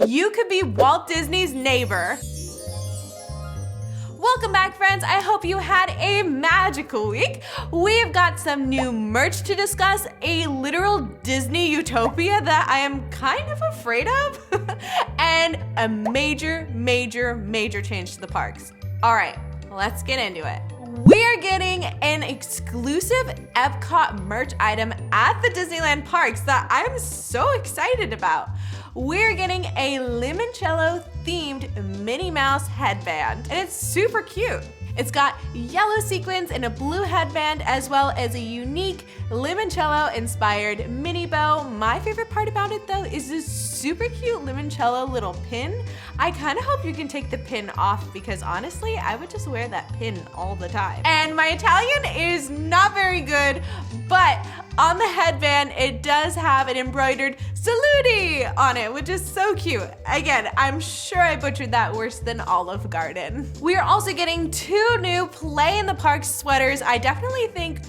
you could be Walt Disney's neighbor. Welcome back, friends. I hope you had a magical week. We've got some new merch to discuss, a literal Disney utopia that I am kind of afraid of, and a major change to the parks. All right, let's get into it. We're getting an exclusive Epcot merch item at the Disneyland parks that I'm so excited about. We're getting a limoncello themed Minnie Mouse headband, and it's super cute. It's got yellow sequins and a blue headband, as well as a unique limoncello inspired mini bow. My favorite part about it though is this super cute limoncello little pin. I kind of hope you can take the pin off because honestly, I would just wear that pin all the time. And my Italian is not very good, but on the headband, it does have an embroidered Salute on it, which is so cute. Again, I'm sure I butchered that worse than Olive Garden. We are also getting 2 new Play in the Park sweaters. I definitely think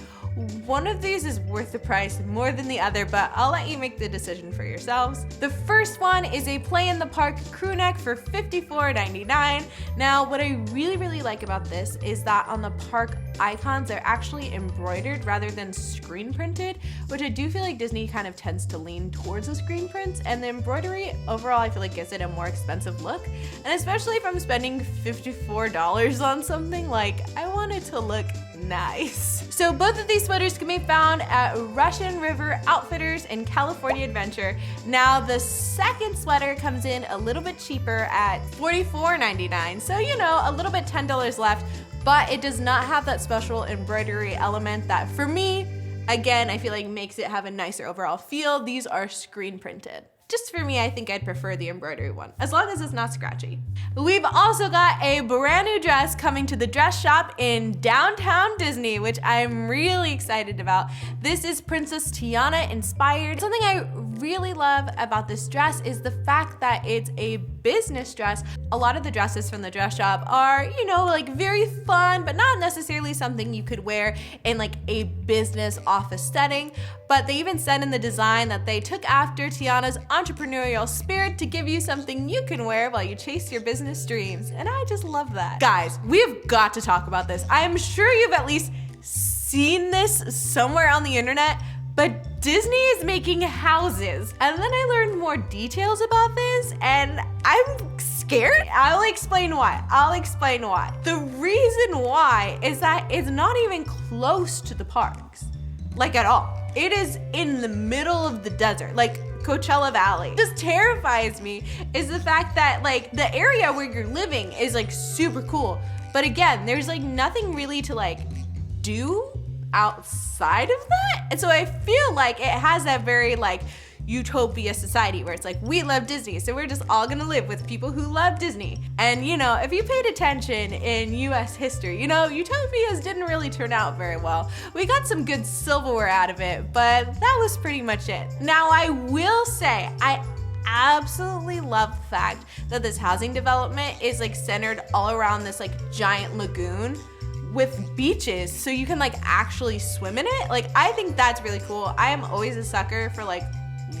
one of these is worth the price more than the other, but I'll let you make the decision for yourselves. The first one is a Play in the Park crew neck for $54.99. Now, what I really like about this is that on the park icons, they're actually embroidered rather than screen printed, which I do feel like Disney kind of tends to lean towards the screen prints, and the embroidery overall I feel like gives it a more expensive look. And especially if I'm spending $54 on something, like I want it to look nice. So both of these sweaters can be found at Russian River Outfitters and California Adventure. Now the second sweater comes in a little bit cheaper at $44.99. So you know, a little bit $10 left, but it does not have that special embroidery element that for me, again, I feel like makes it have a nicer overall feel. These are screen printed. Just for me, I think I'd prefer the embroidery one, as long as it's not scratchy. We've also got a brand new dress coming to the dress shop in downtown Disney, which I'm really excited about. This is Princess Tiana inspired. Something I really love about this dress is the fact that it's a business dress. A lot of the dresses from the dress shop are, you know, like very fun, but not necessarily something you could wear in like a business office setting. But they even said in the design that they took after Tiana's entrepreneurial spirit to give you something you can wear while you chase your business dreams. And I just love that. Guys, we've got to talk about this. I am sure you've at least seen this somewhere on the internet, but Disney is making houses. And then I learned more details about this and I'm scared. I'll explain why. The reason why is that it's not even close to the parks, like at all. It is in the middle of the desert, like Coachella Valley. Just terrifies me is the fact that like the area where you're living is like super cool. But again, there's like nothing really to like do outside of that. And so I feel like it has that very like utopia society where it's like, we love Disney, so we're just all gonna live with people who love Disney. And you know, if you paid attention in US history, you know, utopias didn't really turn out very well. We got some good silverware out of it, but that was pretty much it. Now I will say, I absolutely love the fact that this housing development is like centered all around this like giant lagoon with beaches, so you can like actually swim in it. Like I think that's really cool. I am always a sucker for like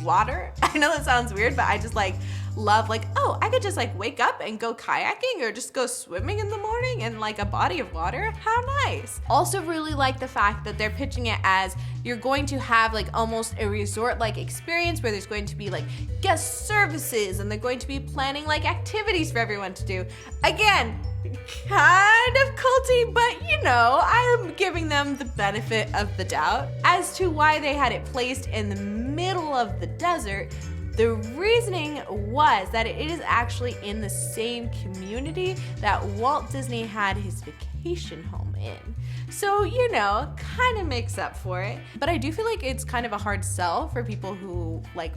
water. I know that sounds weird, but I just like love like, oh, I could just like wake up and go kayaking or just go swimming in the morning in like a body of water. How nice. Also really like the fact that they're pitching it as you're going to have like almost a resort-like experience where there's going to be like guest services and they're going to be planning like activities for everyone to do. Again, kind of culty, but you know, I am giving them the benefit of the doubt. As to why they had it placed in the middle of the desert, the reasoning was that it is actually in the same community that Walt Disney had his vacation home in. So, you know, kind of makes up for it. But I do feel like it's kind of a hard sell for people who like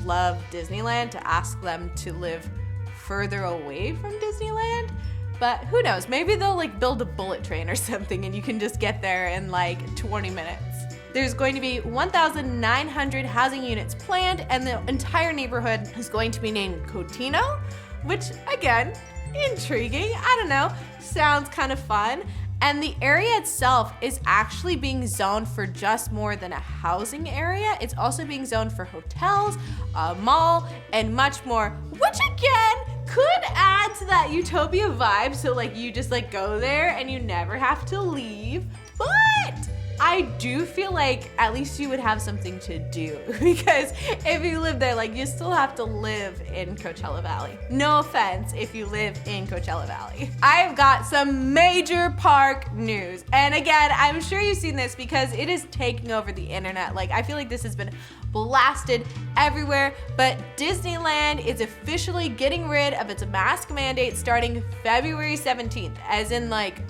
love Disneyland to ask them to live further away from Disneyland. But who knows, maybe they'll like build a bullet train or something and you can just get there in like 20 minutes. There's going to be 1,900 housing units planned and the entire neighborhood is going to be named Cotino, which again, intriguing, I don't know, sounds kind of fun. And the area itself is actually being zoned for just more than a housing area. It's also being zoned for hotels, a mall, and much more, which again could add to that Utopia vibe. So like you just like go there and you never have to leave. But I do feel like at least you would have something to do, because if you live there, like you still have to live in Coachella Valley. No offense if you live in Coachella Valley. I've got some major park news. And again, I'm sure you've seen this because it is taking over the internet. Like I feel like this has been blasted everywhere, but Disneyland is officially getting rid of its mask mandate starting February 17th, as in like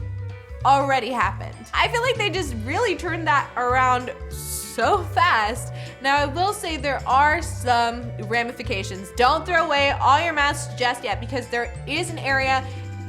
already happened. I feel like they just really turned that around so fast. Now I will say there are some ramifications. Don't throw away all your masks just yet, because there is an area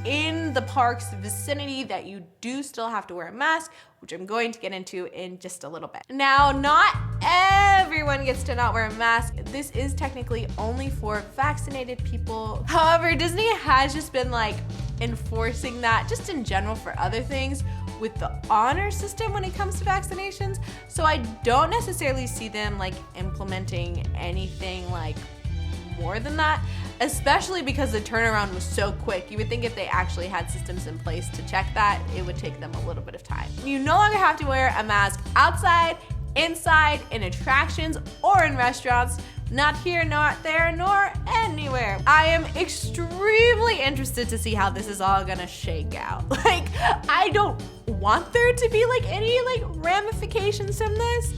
in the park's vicinity that you do still have to wear a mask, which I'm going to get into in just a little bit. Now, not everyone gets to not wear a mask. This is technically only for vaccinated people. However, Disney has just been like enforcing that just in general for other things with the honor system when it comes to vaccinations. So I don't necessarily see them like implementing anything like more than that, especially because the turnaround was so quick. You would think if they actually had systems in place to check that, it would take them a little bit of time. You no longer have to wear a mask outside, inside, in attractions, or in restaurants. Not here, not there, nor anywhere. I am extremely interested to see how this is all gonna shake out. Like, I don't want there to be like any like ramifications from this,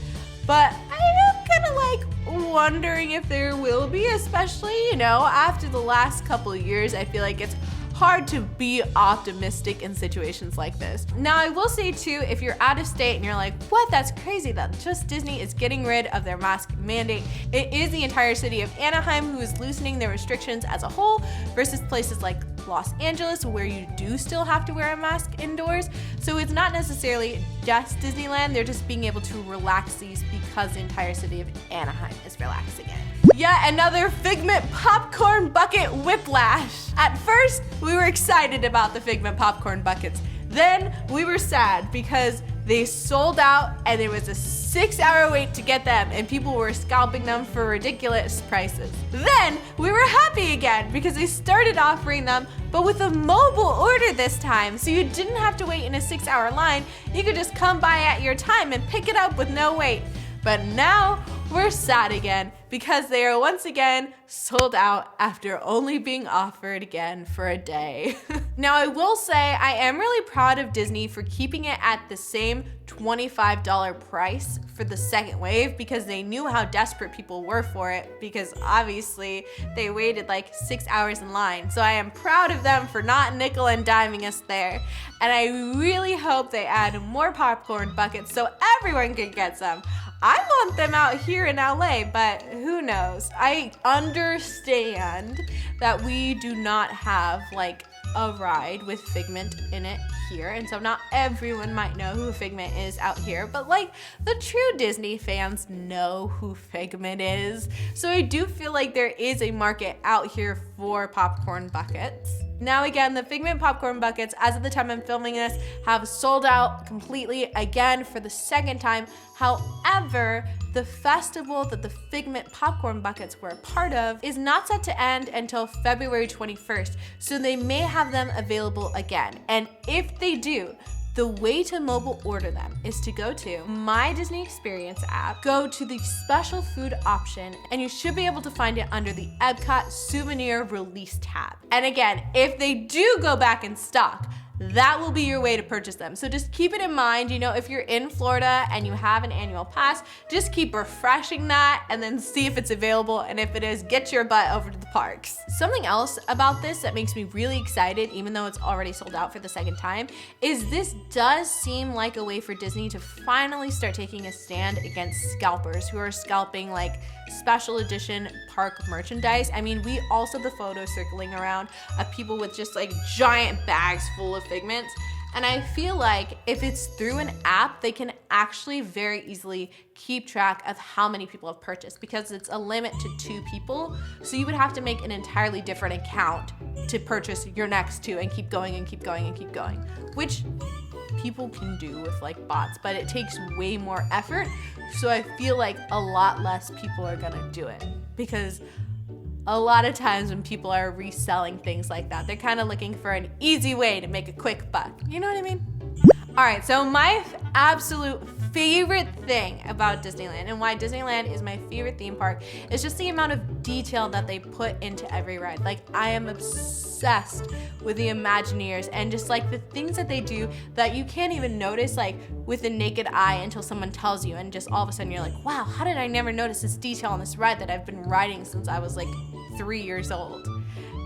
but I am kind of like wondering if there will be, especially, you know, after the last couple of years. I feel like it's hard to be optimistic in situations like this. Now, I will say too, if you're out of state and you're like, what, that's crazy that just Disney is getting rid of their mask mandate. It is the entire city of Anaheim who is loosening their restrictions as a whole versus places like Los Angeles, where you do still have to wear a mask indoors. So it's not necessarily just Disneyland, they're just being able to relax these because the entire city of Anaheim is relaxing it. Yet another Figment popcorn bucket whiplash. At first, we were excited about the Figment popcorn buckets. Then we were sad because they sold out and there was a 6-hour wait to get them and people were scalping them for ridiculous prices. Then we were happy again because they started offering them, but with a mobile order this time, so you didn't have to wait in a 6-hour line. You could just come by at your time and pick it up with no wait. But now we're sad again because they are once again sold out after only being offered again for a day. Now, I will say I am really proud of Disney for keeping it at the same $25 price for the second wave, because they knew how desperate people were for it, because obviously they waited like 6 hours in line. So I am proud of them for not nickel and diming us there. And I really hope they add more popcorn buckets so everyone can get some. I want them out here in LA, but who knows? I understand that we do not have like a ride with Figment in it here, and so not everyone might know who Figment is out here, but like the true Disney fans know who Figment is. So I do feel like there is a market out here for popcorn buckets. Now again, the Figment popcorn buckets, as of the time I'm filming this, have sold out completely again for the second time. However, the festival that the Figment popcorn buckets were a part of is not set to end until February 21st, so they may have them available again. And if they do, the way to mobile order them is to go to My Disney Experience app, go to the special food option, and you should be able to find it under the Epcot Souvenir Release tab. And again, if they do go back in stock, that will be your way to purchase them. So just keep it in mind, you know, if you're in Florida and you have an annual pass, just keep refreshing that and then see if it's available. And if it is, get your butt over to the parks. Something else about this that makes me really excited, even though it's already sold out for the second time, is this does seem like a way for Disney to finally start taking a stand against scalpers who are scalping like special edition park merchandise. I mean, we also have the photos circling around of people with just like giant bags full of Figments. And I feel like if it's through an app, they can actually very easily keep track of how many people have purchased, because it's a limit to 2 people. So you would have to make an entirely different account to purchase your next 2 and keep going and keep going and keep going, which people can do with like bots, but it takes way more effort. So I feel like a lot less people are gonna do it, because a lot of times when people are reselling things like that, they're kind of looking for an easy way to make a quick buck. You know what I mean? All right, so my absolute favorite thing about Disneyland, and why Disneyland is my favorite theme park, is just the amount of detail that they put into every ride. Like, I am obsessed with the Imagineers and just like the things that they do that you can't even notice like with the naked eye until someone tells you, and just all of a sudden you're like, wow, how did I never notice this detail on this ride that I've been riding since I was like 3 years old?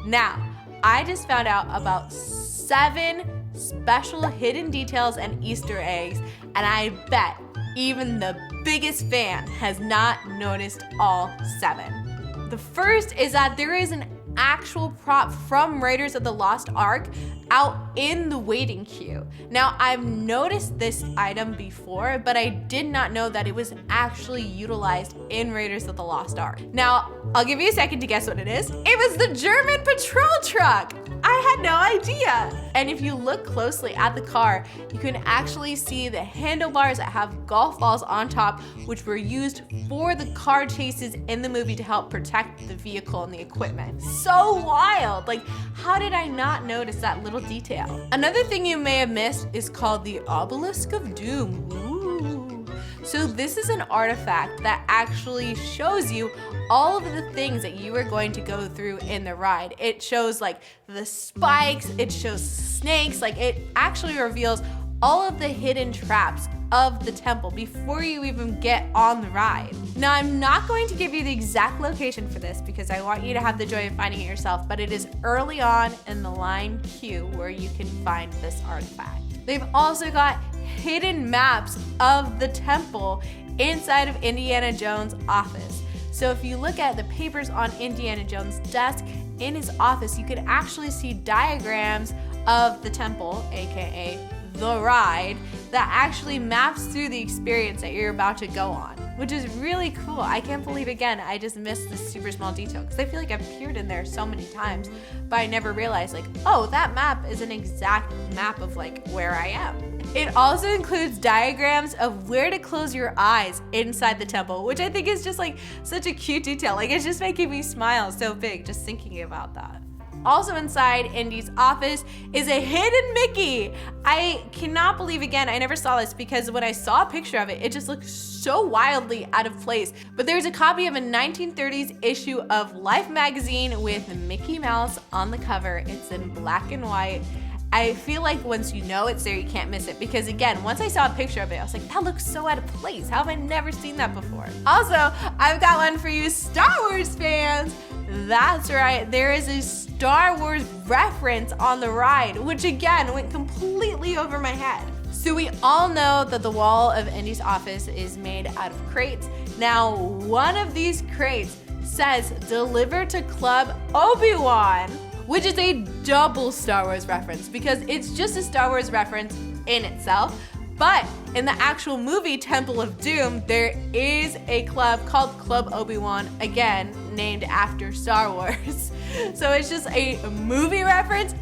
Now, I just found out about 7 special hidden details and Easter eggs, and I bet even the biggest fan has not noticed all 7. The first is that there is an actual prop from Raiders of the Lost Ark out in the waiting queue. Now, I've noticed this item before, but I did not know that it was actually utilized in Raiders of the Lost Ark. Now, I'll give you a second to guess what it is. It was the German patrol truck. I had no idea. And if you look closely at the car, you can actually see the handlebars that have golf balls on top, which were used for the car chases in the movie to help protect the vehicle and the equipment. So wild. Like, how did I not notice that little detail? Another thing you may have missed is called the Obelisk of Doom. Ooh. So this is an artifact that actually shows you all of the things that you are going to go through in the ride. It shows like the spikes, it shows snakes, like it actually reveals all of the hidden traps of the temple before you even get on the ride. Now, I'm not going to give you the exact location for this because I want you to have the joy of finding it yourself, but it is early on in the line queue where you can find this artifact. They've also got hidden maps of the temple inside of Indiana Jones' office. So if you look at the papers on Indiana Jones' desk in his office, you can actually see diagrams of the temple, aka the ride, that actually maps through the experience that you're about to go on, which is really cool. I can't believe, again, I just missed this super small detail because I feel like I've peered in there so many times, but I never realized like, oh, that map is an exact map of like where I am. It also includes diagrams of where to close your eyes inside the temple, which I think is just like such a cute detail. Like, it's just making me smile so big just thinking about that. Also inside Indy's office is a hidden Mickey. I cannot believe, again, I never saw this because when I saw a picture of it, it just looked so wildly out of place. But there's a copy of a 1930s issue of Life magazine with Mickey Mouse on the cover. It's in black and white. I feel like once you know it's there, you can't miss it, because again, once I saw a picture of it, I was like, that looks so out of place. How have I never seen that before? Also, I've got one for you Star Wars fans. That's right, there is a Star Wars reference on the ride, which again went completely over my head. So we all know that the wall of Indy's office is made out of crates. Now, one of these crates says, "Deliver to Club Obi-Wan," which is a double Star Wars reference because it's just a Star Wars reference in itself. But in the actual movie Temple of Doom, there is a club called Club Obi-Wan, again, named after Star Wars. So it's just a movie reference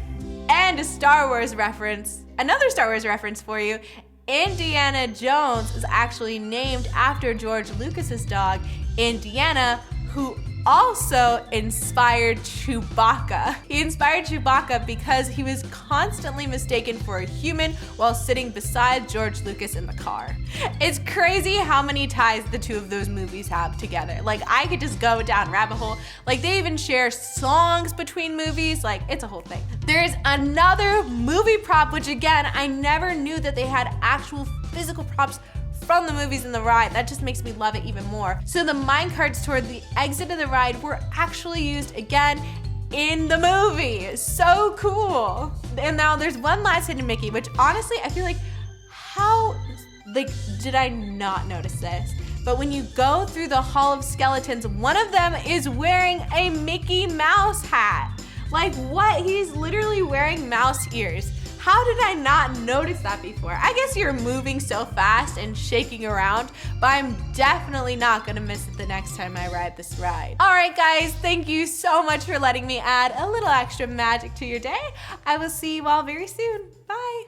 and a Star Wars reference. Another Star Wars reference for you. Indiana Jones is actually named after George Lucas's dog, Indiana, who also inspired Chewbacca. He inspired Chewbacca because he was constantly mistaken for a human while sitting beside George Lucas in the car. It's crazy how many ties the two of those movies have together. Like, I could just go down rabbit hole. Like, they even share songs between movies. Like, it's a whole thing. There's another movie prop, which again, I never knew that they had actual physical props from the movies in the ride. That just makes me love it even more. So the minecarts toward the exit of the ride were actually used again in the movie. So cool. And now there's one last hidden Mickey, which honestly, I feel like, how, like, did I not notice this? But when you go through the Hall of Skeletons, one of them is wearing a Mickey Mouse hat. Like, what? He's literally wearing mouse ears. How did I not notice that before? I guess you're moving so fast and shaking around, but I'm definitely not gonna miss it the next time I ride this ride. All right, guys, thank you so much for letting me add a little extra magic to your day. I will see you all very soon. Bye.